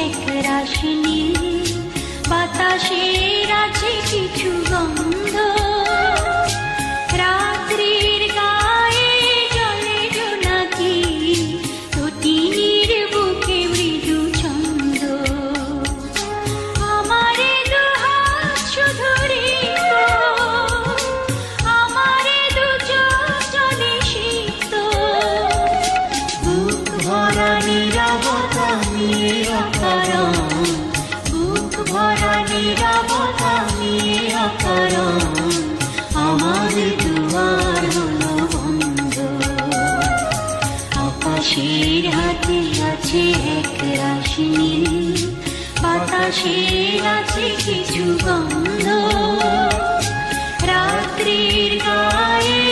এক রাশনি, বাতাসের আছে কিছু গন্ধ, রাত্রির গায়ে জলে জোনাকি, তটিনীর বুকে মৃদু ছন্দ। আমারে দুহাত শুধু রিক্ত, আমারে দু চোখ জলে সিক্ত, বুক ভরা নীরবতা নিয়ে অকারণ, বুক ভরা নীরবতা নিয়ে অকারণ, আমার দুয়ার হলো বন্ধ। আকাশের হাতে আছে এক রাশনি, বাতাসের আছে কিছু গন্ধ, রাত্রির গায়ে